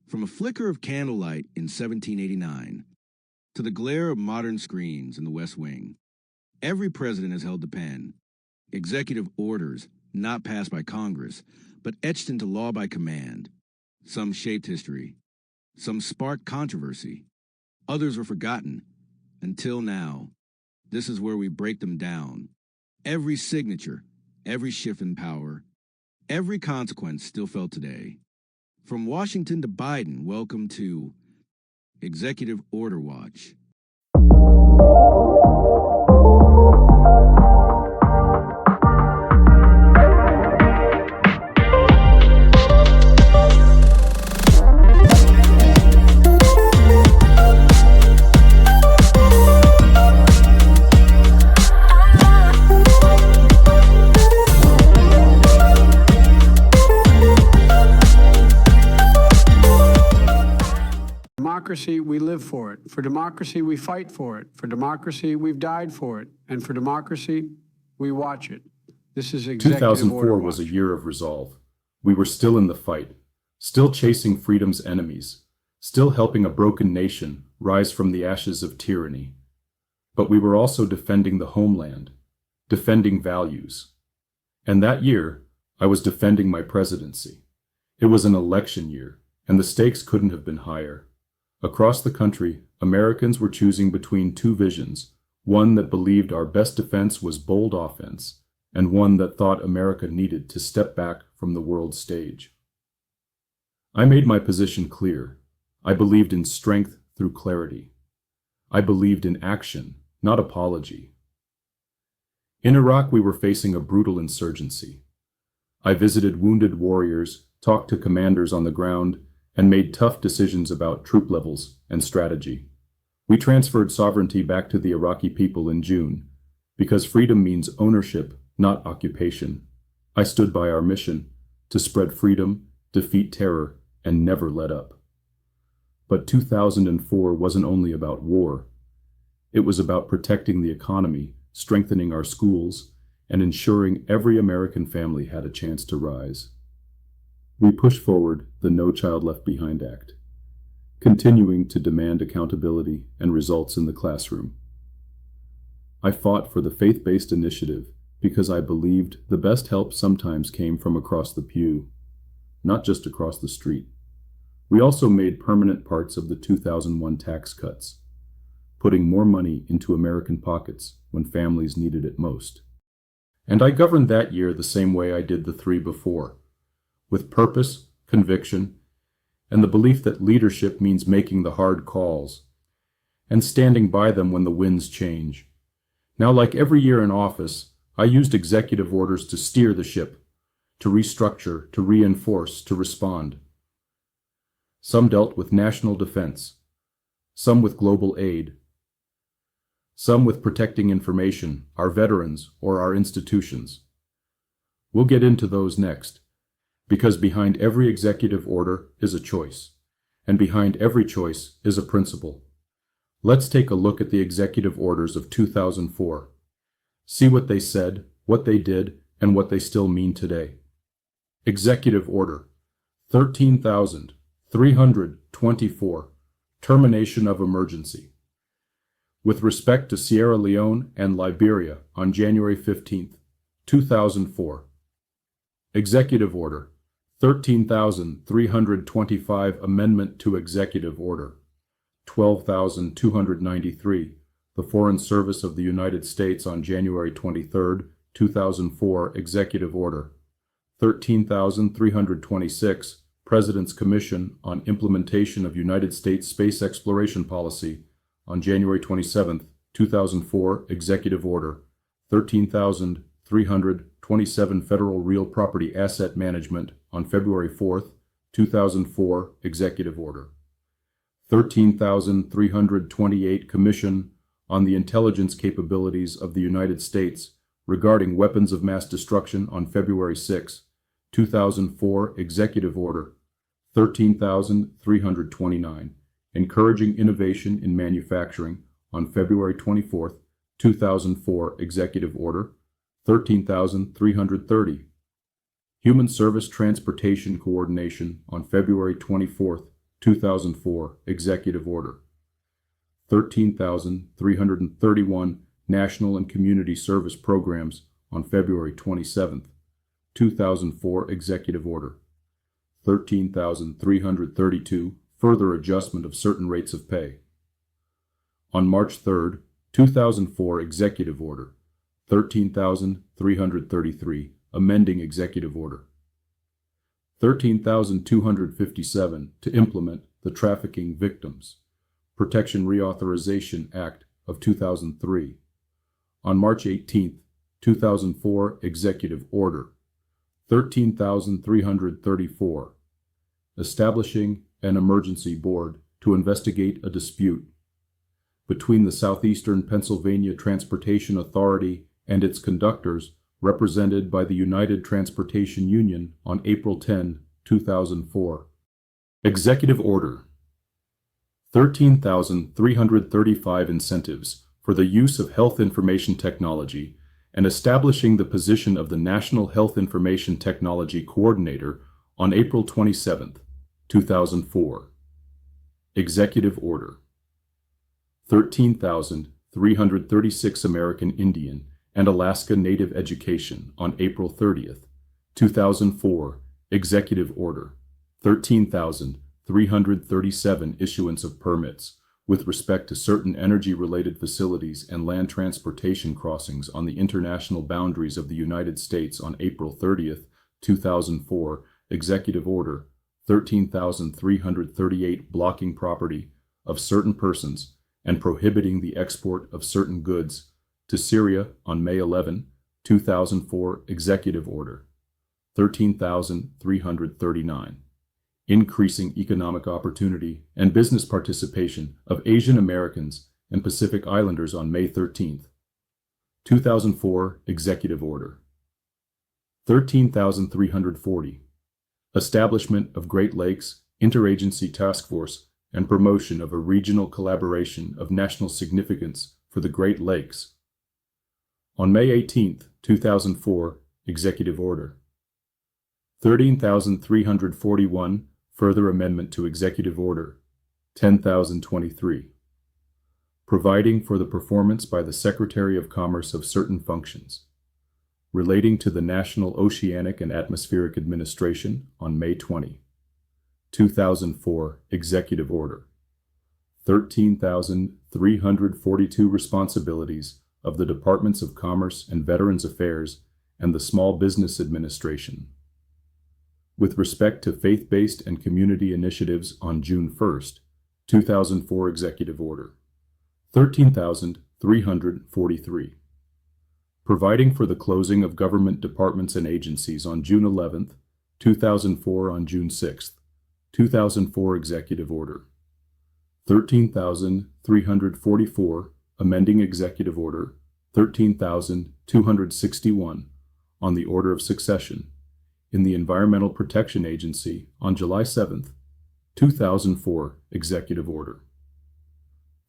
From a flicker of candlelight in 1789 to the glare of modern screens in the West Wing, every president has held the pen. Executive orders not passed by Congress, but etched into law by command. Some shaped history. Some sparked controversy. Others were forgotten. Until now. This is where we break them down. Every signature, every shift in power, every consequence still felt today. From Washington to Biden, welcome to Executive Order Watch. Democracy, we live for it. For democracy, we fight for it. For democracy, we've died for it. And for democracy, we watch it. This is Executive 2004 Order was a Watch. year of resolve. We were still in the fight, still chasing freedom's enemies, still helping a broken nation rise from the ashes of tyranny. But we were also defending the homeland, defending values. And that year, I was defending my presidency. It was an election year, and the stakes couldn't have been higher. Across the country, Americans were choosing between two visions, one that believed our best defense was bold offense, and one that thought America needed to step back from the world stage. I made my position clear. I believed in strength through clarity. I believed in action, not apology. In Iraq, we were facing a brutal insurgency. I visited wounded warriors, talked to commanders on the ground, and made tough decisions about troop levels and strategy. We transferred sovereignty back to the Iraqi people in June, because freedom means ownership, not occupation. I stood by our mission to spread freedom, defeat terror, and never let up. But 2004 wasn't only about war. It was about protecting the economy, strengthening our schools, and ensuring every American family had a chance to rise. We pushed forward the No Child Left Behind Act, continuing to demand accountability and results in the classroom. I fought for the faith-based initiative because I believed the best help sometimes came from across the pew, not just across the street. We also made permanent parts of the 2001 tax cuts, putting more money into American pockets when families needed it most. And I governed that year the same way I did the three before, with purpose, conviction, and the belief that leadership means making the hard calls and standing by them when the winds change. Now, like every year in office, I used executive orders to steer the ship, to restructure, to reinforce, to respond. Some dealt with national defense, some with global aid, some with protecting information, our veterans, or our institutions. We'll get into those next. Because behind every executive order is a choice, and behind every choice is a principle. Let's take a look at the executive orders of 2004. See what they said, what they did, and what they still mean today. Executive Order 13,324, Termination of Emergency. With respect to Sierra Leone and Liberia on January 15, 2004. Executive Order 13,325 Amendment to Executive Order 12,293, the Foreign Service of the United States on January 23, 2004, Executive Order 13,326, President's Commission on Implementation of United States Space Exploration Policy on January 27, 2004, Executive Order 13,327, Federal Real Property Asset Management on February 4, 2004, Executive Order 13,328, Commission on the Intelligence Capabilities of the United States regarding Weapons of Mass Destruction on February 6, 2004, Executive Order 13,329, Encouraging Innovation in Manufacturing on February 24, 2004, Executive Order 13,330, Human Service Transportation Coordination on February 24, 2004 Executive Order. 13,331 National and Community Service Programs on February 27, 2004 Executive Order. 13,332 Further adjustment of certain rates of pay. On March 3, 2004 Executive Order. 13,333 Amending Executive Order. 13,257 to implement the Trafficking Victims Protection Reauthorization Act of 2003. On March 18, 2004 Executive Order. 13,334 Establishing an Emergency Board to investigate a dispute between the Southeastern Pennsylvania Transportation Authority and its conductors, represented by the United Transportation Union on April 10, 2004. Executive Order. 13,335 Incentives for the use of health information technology and establishing the position of the National Health Information Technology Coordinator on April 27, 2004. Executive Order. 13,336 American Indian and Alaska Native Education on April 30, 2004. Executive Order. 13,337 Issuance of permits with respect to certain energy-related facilities and land transportation crossings on the international boundaries of the United States on April 30, 2004. Executive Order. 13,338 Blocking property of certain persons and prohibiting the export of certain goods to Syria on May 11, 2004. Executive Order. 13,339. Increasing economic opportunity and business participation of Asian Americans and Pacific Islanders on May 13, 2004. Executive Order. 13,340. Establishment of Great Lakes Interagency Task Force and promotion of a regional collaboration of national significance for the Great Lakes. On May 18, 2004, Executive Order. 13,341 Further Amendment to Executive Order 10,023. Providing for the performance by the Secretary of Commerce of certain functions relating to the National Oceanic and Atmospheric Administration on May 20, 2004. Executive Order. 13,342 Responsibilities of the Departments of Commerce and Veterans Affairs and the Small Business Administration. With respect to faith-based and community initiatives on June 1, 2004. Executive Order. 13,343. Providing for the closing of government departments and agencies on June 11, 2004. On June 6, 2004. Executive Order. 13,344. Amending Executive Order. 13,261. On the order of succession in the Environmental Protection Agency on July 7, 2004. Executive Order.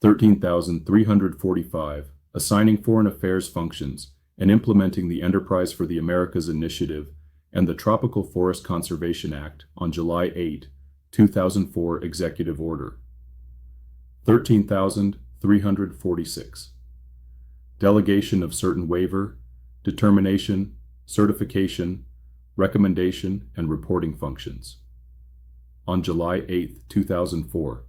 13,345. Assigning foreign affairs functions and implementing the Enterprise for the Americas Initiative and the Tropical Forest Conservation Act on July 8, 2004. Executive Order. 13,346. Delegation of certain waiver, determination, certification, recommendation, and reporting functions. On July 8, 2004.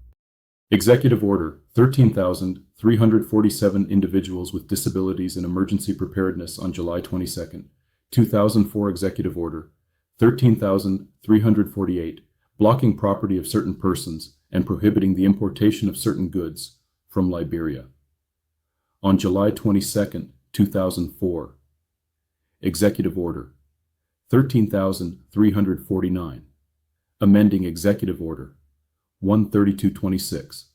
Executive Order. 13,347 Individuals with Disabilities and Emergency Preparedness on July 22, 2004. Executive Order. 13,348. Blocking property of certain persons and prohibiting the importation of certain goods from Liberia. On July 22, 2004. Executive Order. 13,349. Amending Executive Order 13226.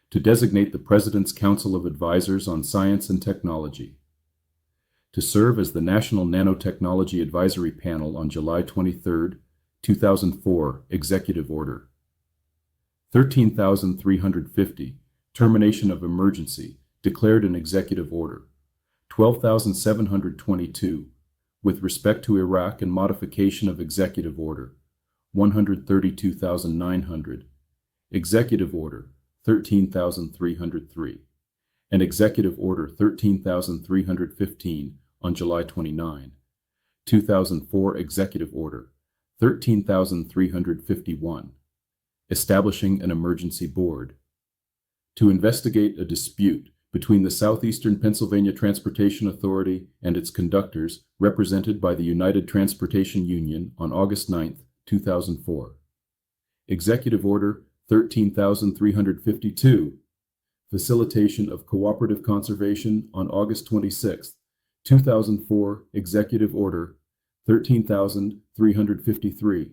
To designate the President's Council of Advisors on Science and Technology to serve as the National Nanotechnology Advisory Panel on July 23, 2004. Executive Order. 13,350. Termination of emergency declared an Executive Order. 12,722. With respect to Iraq and modification of Executive Order 132,900, Executive Order 13,303, and Executive Order 13,315 on July 29, 2004 Executive Order 13,351, establishing an emergency board to investigate a dispute between the Southeastern Pennsylvania Transportation Authority and its conductors, represented by the United Transportation Union, on August 9, 2004. Executive Order 13,352, facilitation of cooperative conservation, on August 26, 2004. Executive Order 13,353,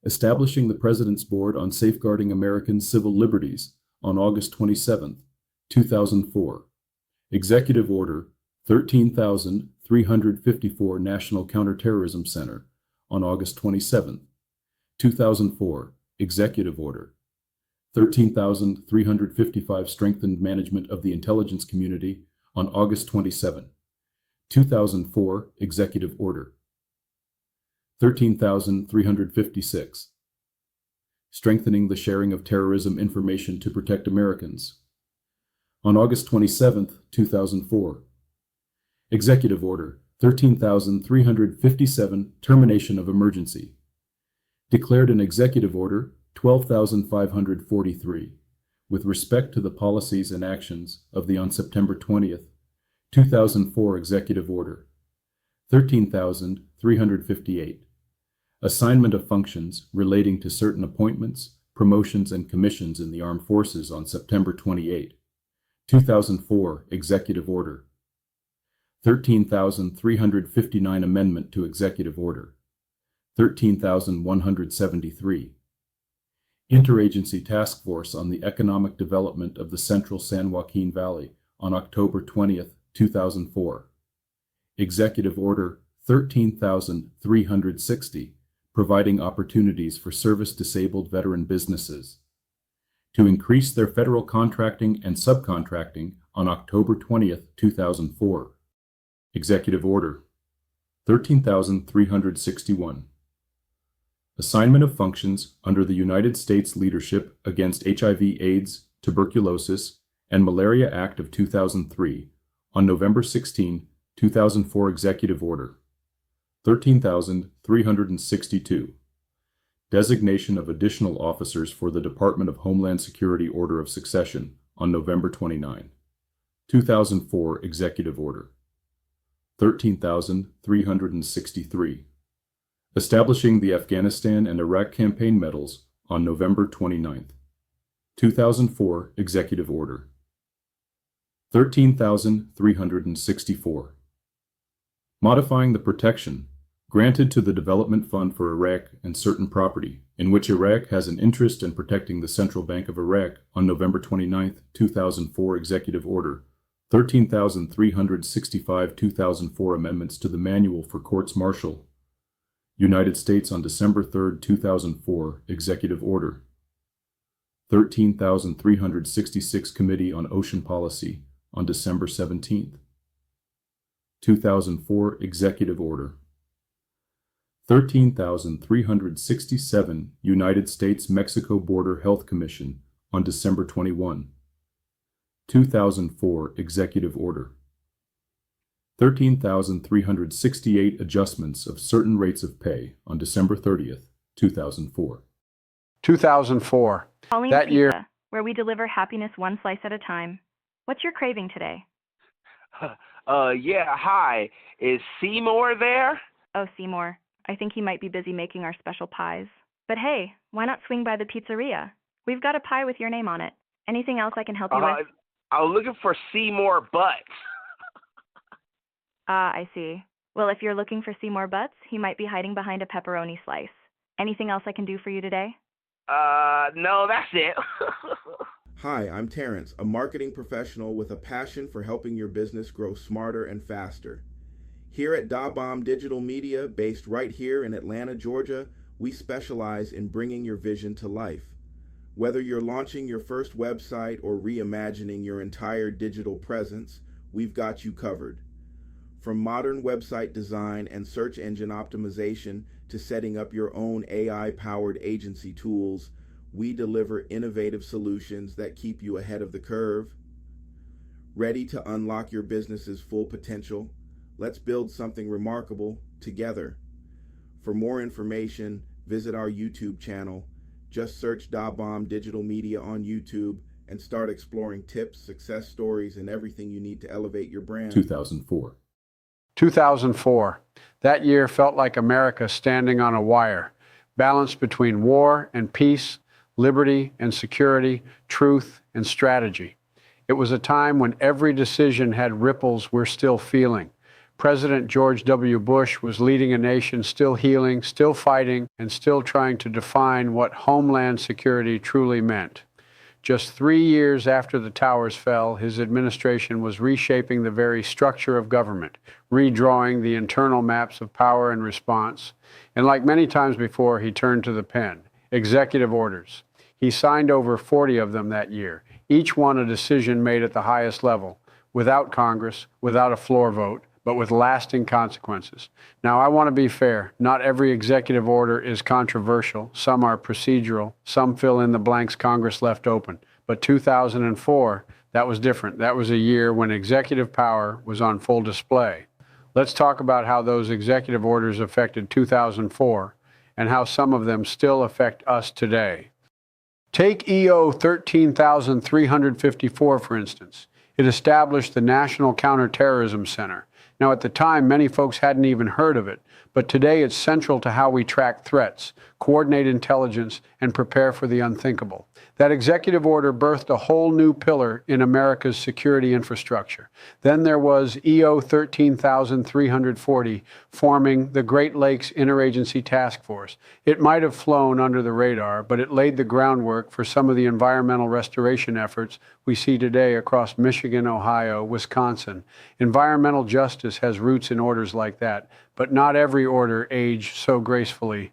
establishing the President's Board on Safeguarding American Civil Liberties, on August 27, 2004. Executive Order 13,354, National Counterterrorism Center, on August 27, 2004. Executive Order 13,355, strengthened management of the intelligence community, on August 27, 2004. Executive Order 13,356, strengthening the sharing of terrorism information to protect Americans, on August 27, 2004. Executive Order 13,357, termination of emergency, declared an Executive Order 12,543, with respect to the policies and actions of the on September 20, 2004 Executive Order 13,358, assignment of functions relating to certain appointments, promotions, and commissions in the Armed Forces on September 28, 2004 Executive Order 13,359, amendment to Executive Order 13,173, Interagency Task Force on the Economic Development of the Central San Joaquin Valley, on October 20, 2004. Executive Order 13,360, providing opportunities for service-disabled veteran businesses to increase their federal contracting and subcontracting, on October 20, 2004. Executive Order 13,361, assignment of functions under the United States Leadership Against HIV/AIDS, Tuberculosis, and Malaria Act of 2003, on November 16, 2004. Executive Order 13,362, designation of additional officers for the Department of Homeland Security Order of Succession, on November 29, 2004. Executive Order 13,363, establishing the Afghanistan and Iraq Campaign Medals, on November 29, 2004. Executive Order 13,364, modifying the protection granted to the Development Fund for Iraq and certain property, in which Iraq has an interest in protecting the Central Bank of Iraq, on November 29, 2004. Executive Order 13,365, 2004, amendments to the Manual for Courts Martial, United States, on December 3, 2004. Executive Order 13,366, Committee on Ocean Policy, on December 17, 2004. Executive Order 13,367, United States-Mexico Border Health Commission, on December 21, 2004. Executive Order 13,368, adjustments of certain rates of pay, on December 30, 2004. 2004. Pauline's That year. Pizza, where we deliver happiness one slice at a time. What's your craving today? Yeah, hi. Is Seymour there? Oh, Seymour. I think he might be busy making our special pies. But hey, why not swing by the pizzeria? We've got a pie with your name on it. Anything else I can help you with? I was looking for Seymour Butts. Ah, I see. Well, if you're looking for Seymour Butts, he might be hiding behind a pepperoni slice. Anything else I can do for you today? No, that's it. Hi, I'm Terrence, a marketing professional with a passion for helping your business grow smarter and faster. Here at Da Bomb Digital Media, based right here in Atlanta, Georgia, we specialize in bringing your vision to life. Whether you're launching your first website or reimagining your entire digital presence, we've got you covered. From modern website design and search engine optimization to setting up your own AI-powered agency tools, We deliver innovative solutions that keep you ahead of the curve. Ready to unlock your business's full potential? Let's build something remarkable together. For more information, visit our YouTube channel. Just search DaBomb Digital Media on YouTube and start exploring tips, success stories, and everything you need to elevate your brand. 2004. 2004. That year felt like America standing on a wire, balanced between war and peace, liberty and security, truth and strategy. It was a time when every decision had ripples we're still feeling. President George W. Bush was leading a nation still healing, still fighting, and still trying to define what homeland security truly meant. Just 3 years after the towers fell, his administration was reshaping the very structure of government, redrawing the internal maps of power and response. And like many times before, he turned to the pen. Executive orders. He signed over 40 of them that year, each one a decision made at the highest level, without Congress, without a floor vote, but with lasting consequences. Now, I want to be fair. Not every executive order is controversial. Some are procedural. Some fill in the blanks Congress left open. But 2004, that was different. That was a year when executive power was on full display. Let's talk about how those executive orders affected 2004 and how some of them still affect us today. Take EO 13,354, for instance. It established the National Counterterrorism Center. Now, at the time, many folks hadn't even heard of it, but today it's central to how we track threats, coordinate intelligence, and prepare for the unthinkable. That executive order birthed a whole new pillar in America's security infrastructure. Then there was EO 13,340, forming the Great Lakes Interagency Task Force. It might have flown under the radar, but it laid the groundwork for some of the environmental restoration efforts we see today across Michigan, Ohio, Wisconsin. Environmental justice has roots in orders like that, but not every order aged so gracefully.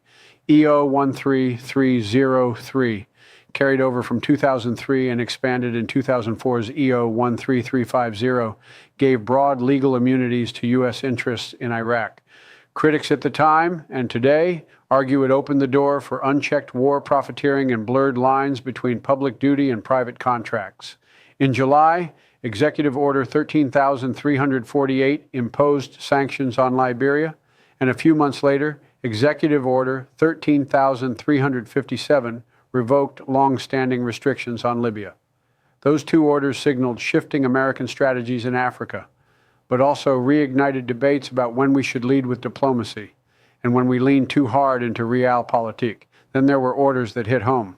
EO 13303, carried over from 2003 and expanded in 2004's EO 13350, gave broad legal immunities to U.S. interests in Iraq. Critics at the time and today argue it opened the door for unchecked war profiteering and blurred lines between public duty and private contracts. In July, Executive Order 13,348 imposed sanctions on Liberia, and a few months later, Executive Order 13,357 revoked long-standing restrictions on Libya. Those two orders signaled shifting American strategies in Africa, but also reignited debates about when we should lead with diplomacy and when we lean too hard into realpolitik. Then there were orders that hit home.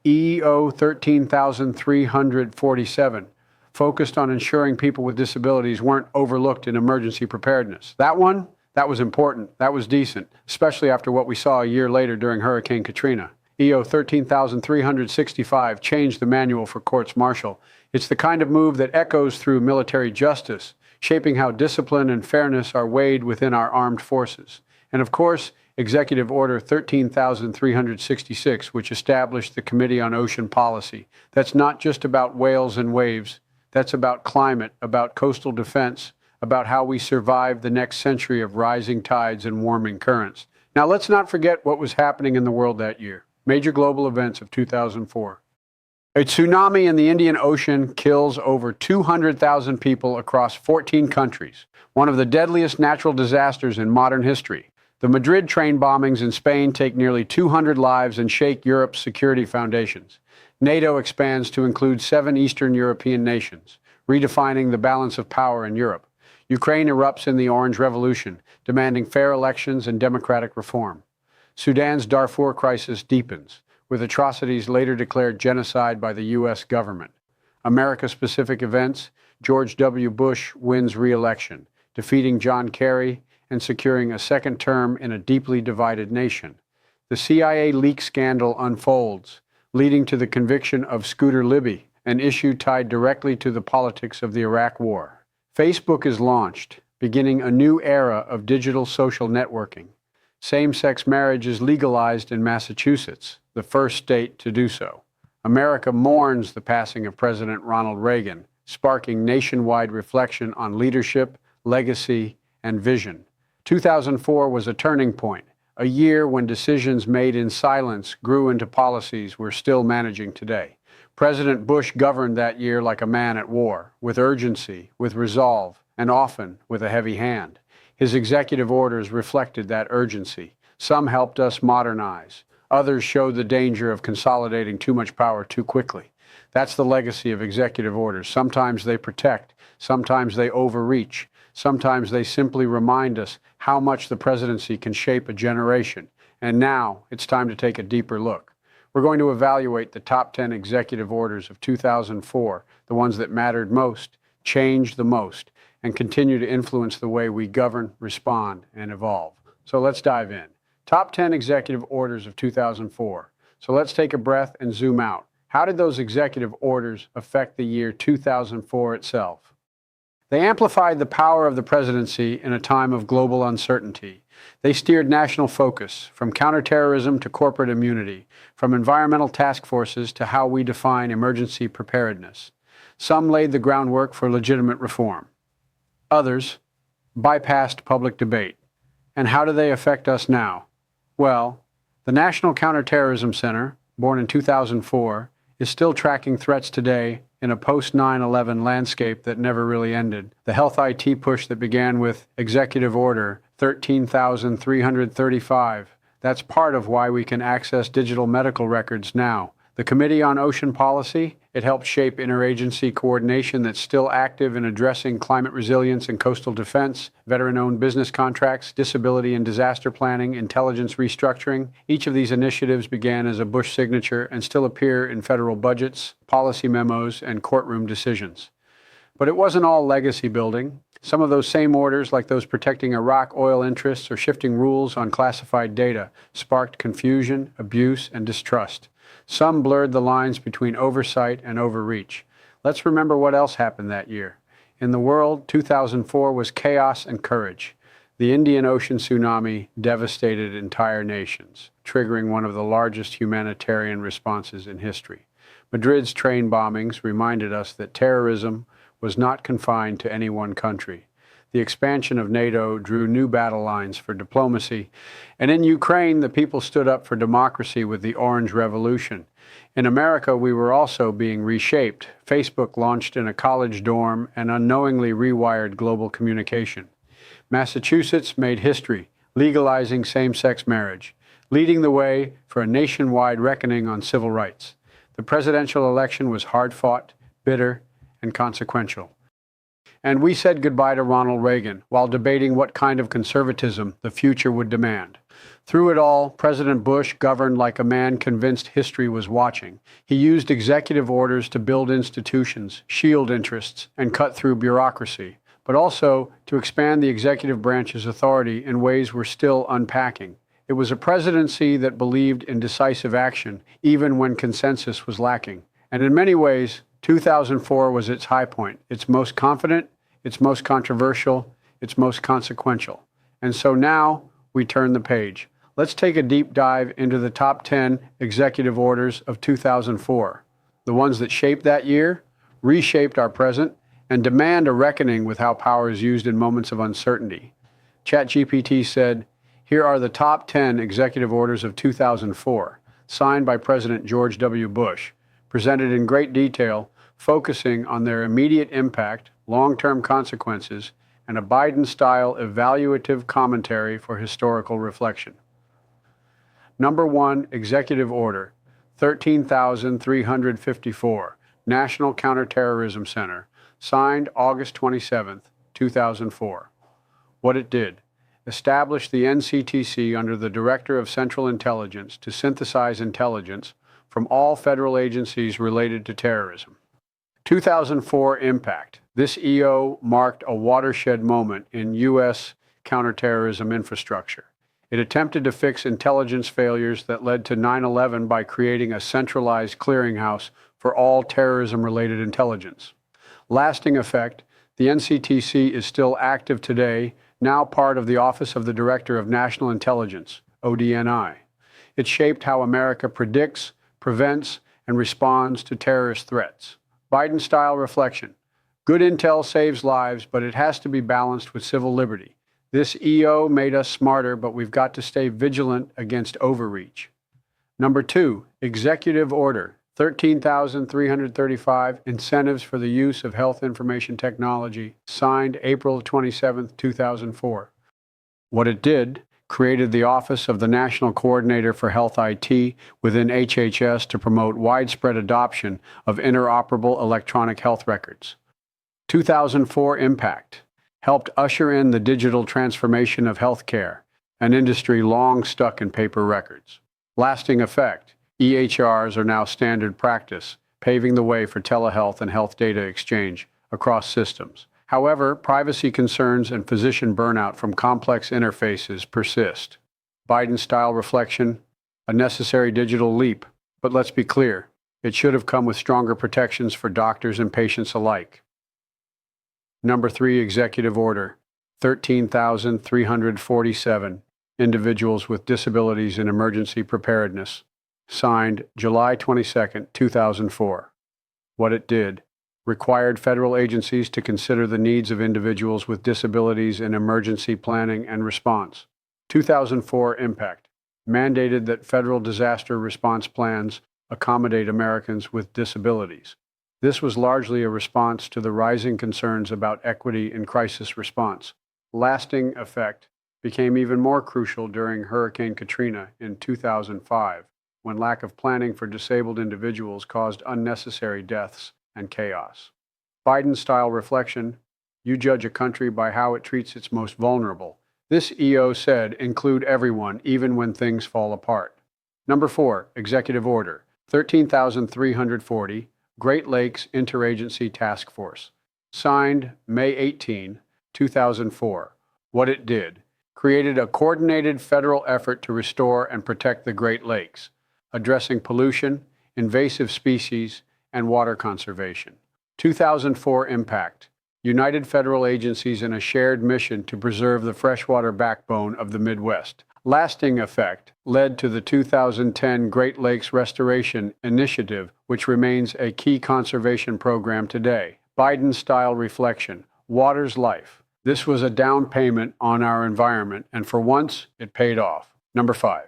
EO 13,347 focused on ensuring people with disabilities weren't overlooked in emergency preparedness. That one, that was important. That was decent, especially after what we saw a year later during Hurricane Katrina. EO 13,365 changed the manual for courts-martial. It's the kind of move that echoes through military justice, shaping how discipline and fairness are weighed within our armed forces. And of course, Executive Order 13,366, which established the Committee on Ocean Policy. That's not just about whales and waves. That's about climate, about coastal defense, about how we survive the next century of rising tides and warming currents. Now, let's not forget what was happening in the world that year. Major global events of 2004. A tsunami in the Indian Ocean kills over 200,000 people across 14 countries, one of the deadliest natural disasters in modern history. The Madrid train bombings in Spain take nearly 200 lives and shake Europe's security foundations. NATO expands to include 7 Eastern European nations, redefining the balance of power in Europe. Ukraine erupts in the Orange Revolution, demanding fair elections and democratic reform. Sudan's Darfur crisis deepens, with atrocities later declared genocide by the U.S. government. America-specific events: George W. Bush wins re-election, defeating John Kerry and securing a second term in a deeply divided nation. The CIA leak scandal unfolds, leading to the conviction of Scooter Libby, an issue tied directly to the politics of the Iraq War. Facebook is launched, beginning a new era of digital social networking. Same-sex marriage is legalized in Massachusetts, the first state to do so. America mourns the passing of President Ronald Reagan, sparking nationwide reflection on leadership, legacy, and vision. 2004 was a turning point, A year when decisions made in silence grew into policies we're still managing today. President Bush governed that year like a man at war, with urgency, with resolve, and often with a heavy hand. His executive orders reflected that urgency. Some helped us modernize. Others showed the danger of consolidating too much power too quickly. That's the legacy of executive orders. Sometimes they protect, sometimes they overreach, sometimes they simply remind us how much the presidency can shape a generation. And now it's time to take a deeper look. We're going to evaluate the top 10 executive orders of 2004, the ones that mattered most, changed the most, and continue to influence the way we govern, respond, and evolve. So let's dive in. Top 10 executive orders of 2004. So let's take a breath and zoom out. How did those executive orders affect the year 2004 itself? They amplified the power of the presidency in a time of global uncertainty. They steered national focus, from counterterrorism to corporate immunity, from environmental task forces to how we define emergency preparedness. Some laid the groundwork for legitimate reform. Others bypassed public debate. And how do they affect us now? Well, the National Counterterrorism Center, born in 2004, is still tracking threats today in a post-9/11 landscape that never really ended. The health IT push that began with Executive Order 13,335, that's part of why we can access digital medical records now. The Committee on Ocean Policy, it helped shape interagency coordination that's still active in addressing climate resilience and coastal defense, veteran-owned business contracts, disability and disaster planning, intelligence restructuring. Each of these initiatives began as a Bush signature and still appear in federal budgets, policy memos, and courtroom decisions. But it wasn't all legacy building. Some of those same orders, like those protecting Iraq oil interests or shifting rules on classified data, sparked confusion, abuse, and distrust. Some blurred the lines between oversight and overreach. Let's remember what else happened that year. In the world, 2004 was chaos and courage. The Indian Ocean tsunami devastated entire nations, triggering one of the largest humanitarian responses in history. Madrid's train bombings reminded us that terrorism was not confined to any one country. The expansion of NATO drew new battle lines for diplomacy, and in Ukraine, the people stood up for democracy with the Orange Revolution. In America, we were also being reshaped. Facebook launched in a college dorm and unknowingly rewired global communication. Massachusetts made history, legalizing same-sex marriage, leading the way for a nationwide reckoning on civil rights. The presidential election was hard-fought, bitter, and consequential. And we said goodbye to Ronald Reagan while debating what kind of conservatism the future would demand. Through it all, President Bush governed like a man convinced history was watching. He used executive orders to build institutions, shield interests, and cut through bureaucracy, but also to expand the executive branch's authority in ways we're still unpacking. It was a presidency that believed in decisive action, even when consensus was lacking. And in many ways, 2004 was its high point, its most confident, its most controversial, its most consequential. And so now we turn the page. Let's take a deep dive into the top 10 executive orders of 2004, the ones that shaped that year, reshaped our present, and demand a reckoning with how power is used in moments of uncertainty. ChatGPT said, here are the top 10 executive orders of 2004, signed by President George W. Bush, presented in great detail, focusing on their immediate impact, long-term consequences, and a Biden-style evaluative commentary for historical reflection. Number 1, Executive Order 13,354, National Counterterrorism Center, signed August 27, 2004. What it did: establish the NCTC under the Director of Central Intelligence to synthesize intelligence from all federal agencies related to terrorism. 2004 impact. This EO marked a watershed moment in U.S. counterterrorism infrastructure. It attempted to fix intelligence failures that led to 9/11 by creating a centralized clearinghouse for all terrorism-related intelligence. Lasting effect, the NCTC is still active today, now part of the Office of the Director of National Intelligence, ODNI. It shaped how America predicts, prevents, and responds to terrorist threats. Biden-style reflection. Good intel saves lives, but it has to be balanced with civil liberty. This EO made us smarter, but we've got to stay vigilant against overreach. Number 2, Executive Order 13,335, Incentives for the Use of Health Information Technology, signed April 27, 2004. What it did, created the Office of the National Coordinator for Health IT within HHS to promote widespread adoption of interoperable electronic health records. 2004 Impact helped usher in the digital transformation of healthcare, an industry long stuck in paper records. Lasting effect, EHRs are now standard practice, paving the way for telehealth and health data exchange across systems. However, privacy concerns and physician burnout from complex interfaces persist. Biden-style reflection, a necessary digital leap, but let's be clear, it should have come with stronger protections for doctors and patients alike. Number 3, Executive Order 13,347, Individuals with Disabilities in Emergency Preparedness, signed July 22, 2004. What it did, required federal agencies to consider the needs of individuals with disabilities in emergency planning and response. 2004 Impact mandated that federal disaster response plans accommodate Americans with disabilities. This was largely a response to the rising concerns about equity in crisis response. Lasting effect became even more crucial during Hurricane Katrina in 2005, when lack of planning for disabled individuals caused unnecessary deaths and chaos. Biden-style reflection, you judge a country by how it treats its most vulnerable. This EO said, include everyone, even when things fall apart. Number 4, Executive Order 13,340, Great Lakes Interagency Task Force, signed May 18, 2004. What it did, created a coordinated federal effort to restore and protect the Great Lakes, addressing pollution, invasive species, and water conservation. 2004 Impact, united federal agencies in a shared mission to preserve the freshwater backbone of the Midwest. Lasting effect led to the 2010 Great Lakes Restoration Initiative, which remains a key conservation program today. Biden-style reflection, water's life. This was a down payment on our environment, and for once, it paid off. Number 5.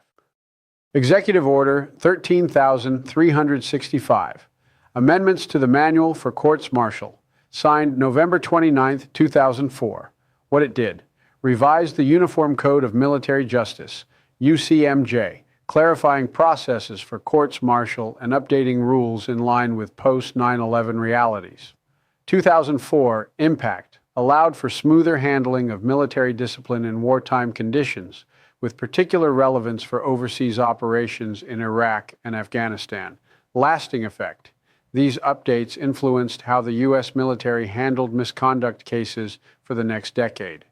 Executive Order 13,365, Amendments to the Manual for Courts-Martial, signed November 29, 2004. What it did, revised the Uniform Code of Military Justice, UCMJ, clarifying processes for courts-martial and updating rules in line with post-9/11 realities. 2004 Impact allowed for smoother handling of military discipline in wartime conditions, with particular relevance for overseas operations in Iraq and Afghanistan. Lasting effect. These updates influenced how the U.S. military handled misconduct cases for the next decade.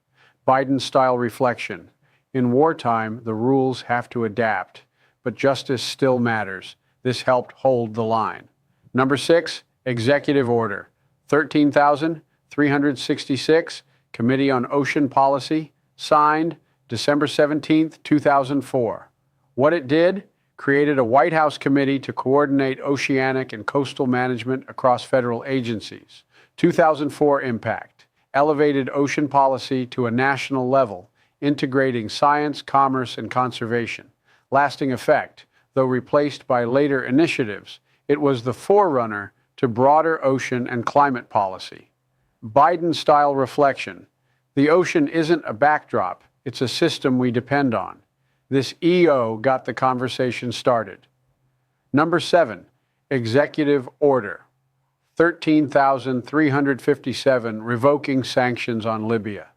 Biden-style reflection. In wartime, the rules have to adapt, but justice still matters. This helped hold the line. Number 6, Executive Order 13,366, Committee on Ocean Policy, signed December 17, 2004. What it did, created a White House committee to coordinate oceanic and coastal management across federal agencies. 2004 Impact elevated ocean policy to a national level, integrating science, commerce, and conservation. Lasting effect, though replaced by later initiatives, it was the forerunner to broader ocean and climate policy. Biden-style reflection. The ocean isn't a backdrop, it's a system we depend on. This EO got the conversation started. Number 7, Executive Order 13,357, revoking sanctions on Libya,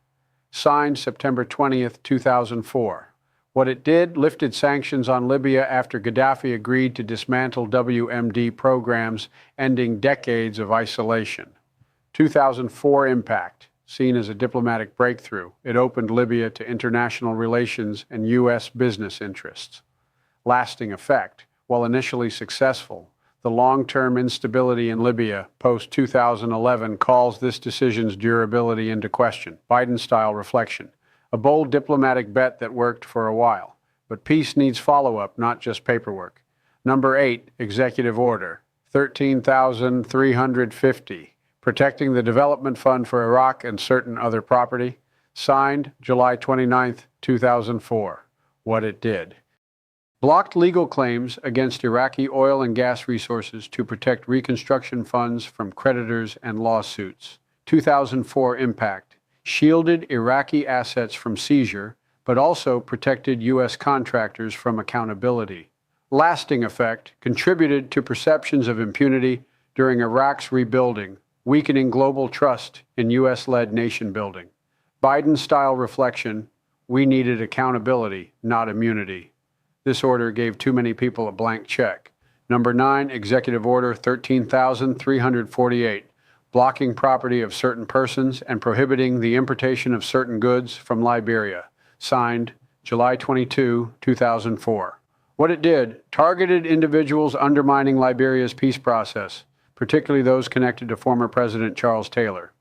signed September 20, 2004. What it did, lifted sanctions on Libya after Gaddafi agreed to dismantle WMD programs, ending decades of isolation. 2004 Impact, seen as a diplomatic breakthrough, it opened Libya to international relations and U.S. business interests. Lasting effect, while initially successful, the long-term instability in Libya post-2011 calls this decision's durability into question. Biden-style reflection. A bold diplomatic bet that worked for a while. But peace needs follow-up, not just paperwork. Number 8, Executive Order 13,350, protecting the Development Fund for Iraq and certain other property, signed July 29, 2004. What it did. Blocked legal claims against Iraqi oil and gas resources to protect reconstruction funds from creditors and lawsuits. 2004 impact. Shielded Iraqi assets from seizure, but also protected U.S. contractors from accountability. Lasting effect. Contributed to perceptions of impunity during Iraq's rebuilding, weakening global trust in U.S.-led nation building. Biden-style reflection. We needed accountability, not immunity. This order gave too many people a blank check. Number 9, Executive Order 13,348, blocking property of certain persons and prohibiting the importation of certain goods from Liberia, signed July 22, 2004. What it did, targeted individuals undermining Liberia's peace process, particularly those connected to former President Charles Taylor.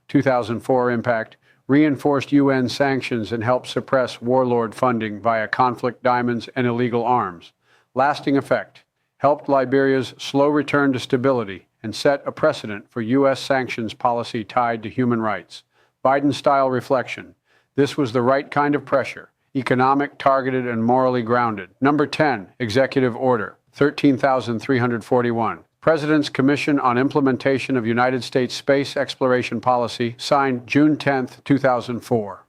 2004 impact, reinforced UN sanctions and helped suppress warlord funding via conflict diamonds and illegal arms. Lasting effect, helped Liberia's slow return to stability and set a precedent for U.S. sanctions policy tied to human rights. Biden-style reflection, this was the right kind of pressure, economic, targeted, and morally grounded. Number 10, Executive Order 13,341. President's Commission on Implementation of United States Space Exploration Policy, signed June 10, 2004.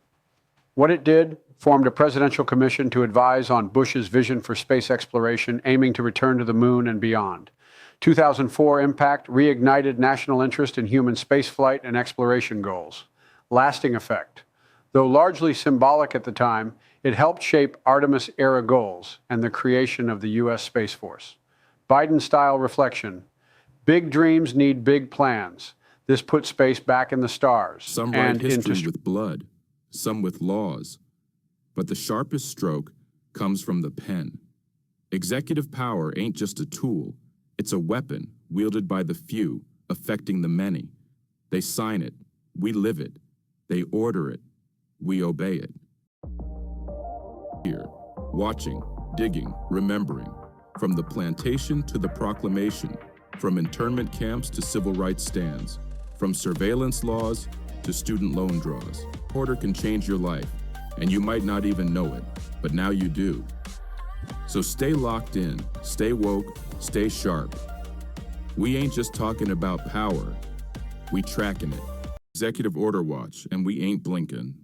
What it did, formed a presidential commission to advise on Bush's vision for space exploration, aiming to return to the moon and beyond. 2004 impact, reignited national interest in human spaceflight and exploration goals. Lasting effect. Though largely symbolic at the time, it helped shape Artemis-era goals and the creation of the U.S. Space Force. Biden-style reflection. Big dreams need big plans. This put space back in the stars. Some write history with blood, some with laws. But the sharpest stroke comes from the pen. Executive power ain't just a tool. It's a weapon wielded by the few, affecting the many. They sign it. We live it. They order it. We obey it. Here, watching, digging, remembering. From the plantation to the proclamation, from internment camps to civil rights stands, from surveillance laws to student loan draws. Order can change your life, and you might not even know it, but now you do. So stay locked in, stay woke, stay sharp. We ain't just talking about power, we tracking it. Executive Order Watch, and we ain't blinking.